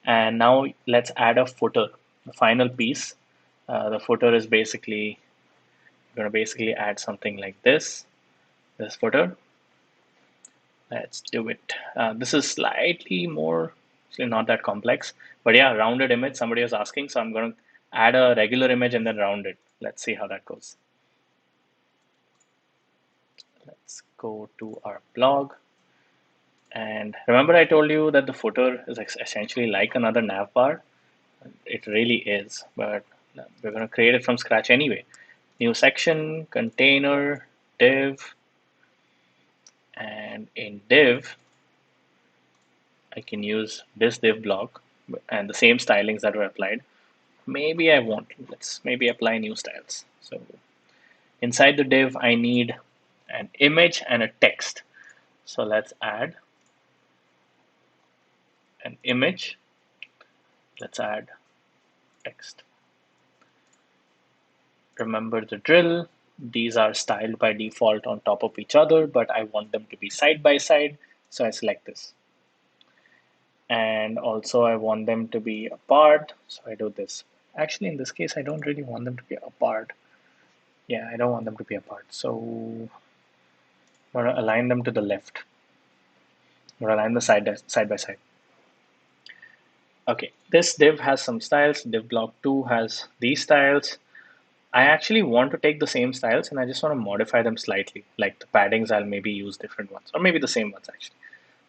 And now let's add a footer, the final piece. The footer is basically going to basically add something like this footer. Let's do it. This is slightly more, actually not that complex, but yeah, rounded image. Somebody was asking, so I'm going to add a regular image and then round it. Let's see how that goes. Let's go to our blog. And remember I told you that the footer is essentially like another nav bar. It really is, but we're going to create it from scratch anyway. New section, container, div, and in div, I can use this div block and the same stylings that were applied. Maybe I want, let's maybe apply new styles. So inside the div, I need an image and a text. So let's add an image. Let's add text. Remember the drill. These are styled by default on top of each other, but I want them to be side by side. So I select this. And also I want them to be apart. So I do this. Actually, in this case, I don't really want them to be apart. Yeah, I don't want them to be apart. So I'm going to align them to the left. I'm going to align them side by side. Okay, this div has some styles. Div block 2 has these styles. I actually want to take the same styles and I just want to modify them slightly. Like the paddings, I'll maybe use different ones or maybe the same ones actually.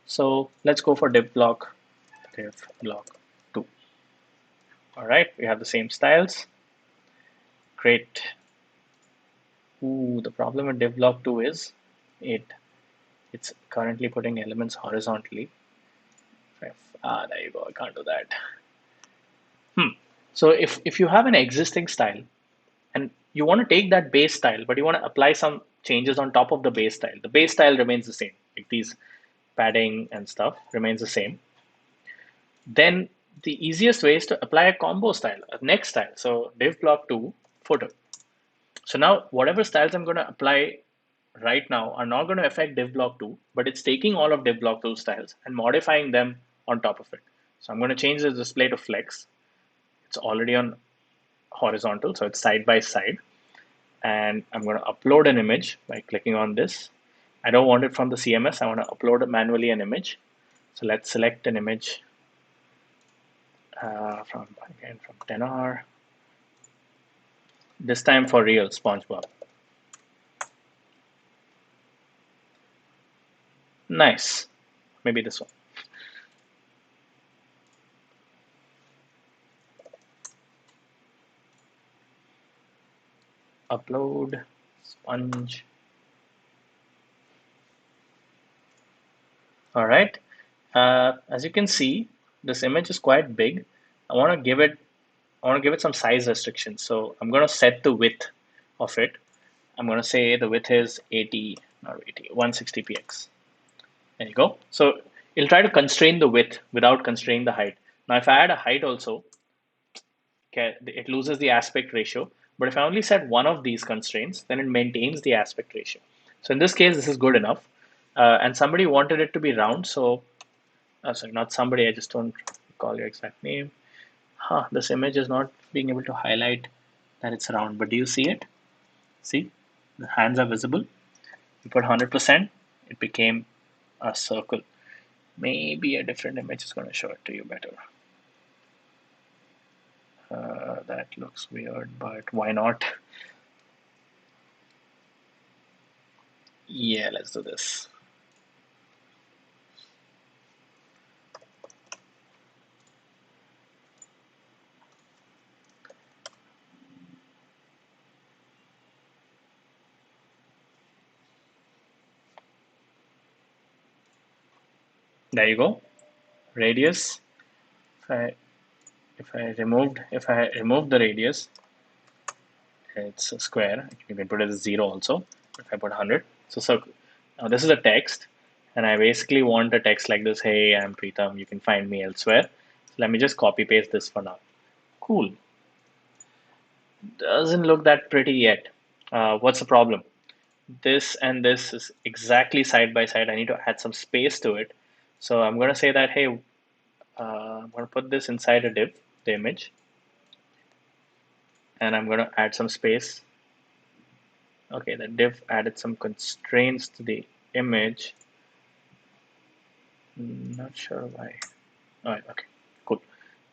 So let's go for div block 2. All right, we have the same styles. Great. Ooh, the problem with div block 2 is it's currently putting elements horizontally. There you go. I can't do that. So if you have an existing style and you want to take that base style, but you want to apply some changes on top of the base style, the base style remains the same. Like these padding and stuff remains the same. Then the easiest way is to apply a combo style, a next style. So div block 2 footer. So now whatever styles I'm going to apply right now are not going to affect div block 2, but it's taking all of div block 2 styles and modifying them on top of it. So I'm going to change the display to flex. It's already on horizontal, so it's side by side. And I'm going to upload an image by clicking on this. I don't want it from the CMS. I want to upload manually an image. So let's select an image from 10R. This time for real SpongeBob. Nice. Maybe this one. Upload sponge. All right. As you can see, this image is quite big. I want to give it some size restrictions. So I'm going to set the width of it. I'm going to say the width is 80, not 80, 160px. There you go. So it'll try to constrain the width without constraining the height. Now, if I add a height also, okay, it loses the aspect ratio. But if I only set one of these constraints, then it maintains the aspect ratio. So in this case, this is good enough. And somebody wanted it to be round. So, sorry, not somebody, I just don't recall your exact name. This image is not being able to highlight that it's round, but do you see it? See, the hands are visible. You put 100%, it became a circle. Maybe a different image is going to show it to you better. That looks weird, but why not? Yeah, let's do this. There you go. Radius. If I remove the radius, it's a square. You can put it as 0 also. If I put 100, so circle. Now this is a text, and I basically want a text like this. Hey, I'm Preetham. You can find me elsewhere. So let me just copy paste this for now. Cool. Doesn't look that pretty yet. What's the problem? This and this is exactly side by side. I need to add some space to it. So I'm going to say that, hey, I'm going to put this inside a div, the image, and I'm going to add some space. Okay, the div added some constraints to the image. Not sure why. All right, okay, cool.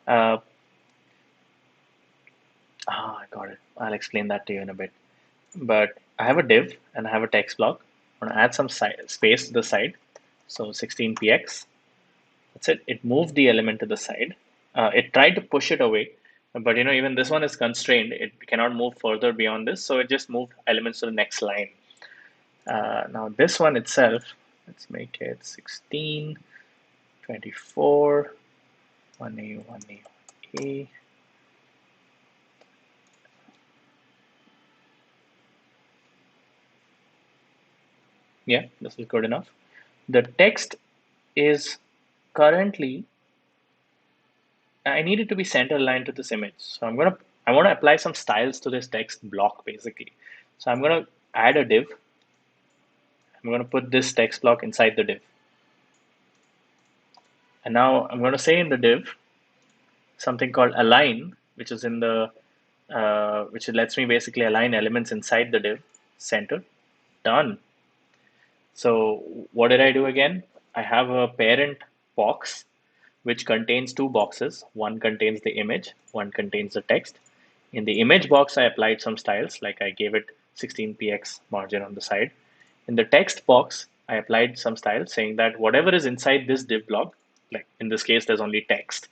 Uh, I got it. I'll explain that to you in a bit. But I have a div and I have a text block. I'm going to add some space to the side. So 16px. That's it. It moved the element to the side. It tried to push it away, but even this one is constrained. It cannot move further beyond this, so it just moved elements to the next line. Now this one itself, let's make it 16, 24, 1A, 1A, 1A. Yeah, this is good enough. The text is currently, I need it to be center aligned to this image. So I want to apply some styles to this text block basically. So I'm gonna add a div. I'm gonna put this text block inside the div. And now I'm gonna say in the div something called align, which is in the which lets me basically align elements inside the div center. Done. So what did I do again? I have a parent box which contains two boxes. One contains the image, one contains the text. In the image box, I applied some styles, like I gave it 16px margin on the side. In the text box, I applied some styles saying that whatever is inside this div block, like in this case, there's only text,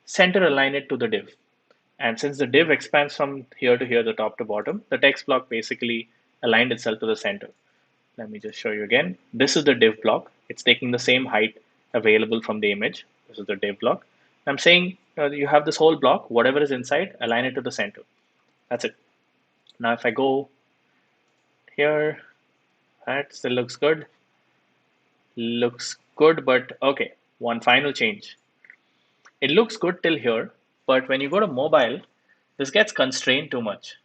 center align it to the div. And since the div expands from here to here, the top to bottom, the text block basically aligned itself to the center. Let me just show you again. This is the div block. It's taking the same height available from the image. This is the div block. I'm saying you have this whole block, whatever is inside, align it to the center. That's it. Now if I go here, that still looks good. Looks good, but okay, one final change. It looks good till here, but when you go to mobile, this gets constrained too much.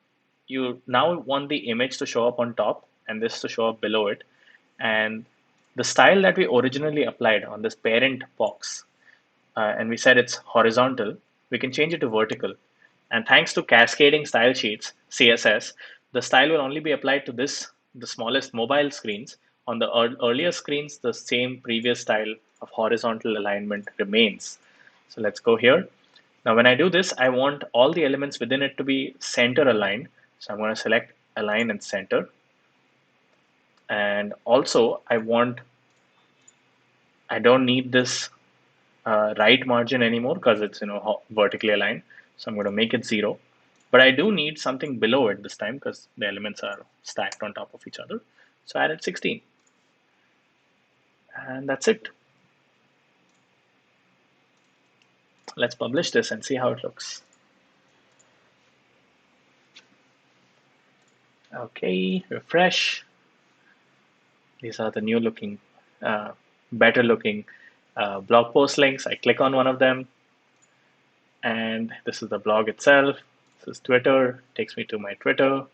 You now want the image to show up on top and this to show up below it. And the style that we originally applied on this parent box, and we said it's horizontal, we can change it to vertical. And thanks to cascading style sheets, CSS, the style will only be applied to this, the smallest mobile screens. On the earlier screens, the same previous style of horizontal alignment remains. So let's go here. Now, when I do this, I want all the elements within it to be center aligned. So I'm going to select align and center. And also, I don't need this right margin anymore because it's vertically aligned. So I'm going to make it 0. But I do need something below it this time because the elements are stacked on top of each other. So I added 16. And that's it. Let's publish this and see how it looks. Okay, refresh. These are the new looking, better looking blog post links. I click on one of them, and this is the blog itself. This is Twitter, takes me to my Twitter.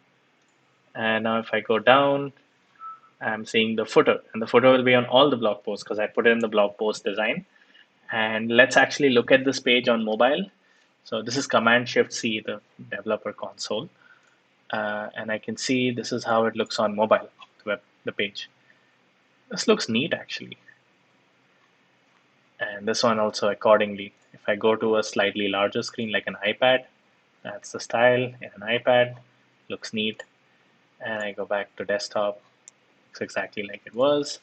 And now if I go down, I'm seeing the footer, and the footer will be on all the blog posts because I put it in the blog post design. And let's actually look at this page on mobile. So this is Command Shift C, the developer console. And I can see this is how it looks on mobile, the page. This looks neat actually. And this one also accordingly. If I go to a slightly larger screen like an iPad, that's the style in an iPad, looks neat. And I go back to desktop, looks exactly like it was.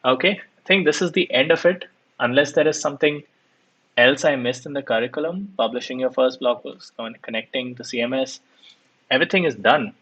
Okay, I think this is the end of it, unless there is something else I missed in the curriculum. Publishing your first blog post, connecting to CMS, everything is done.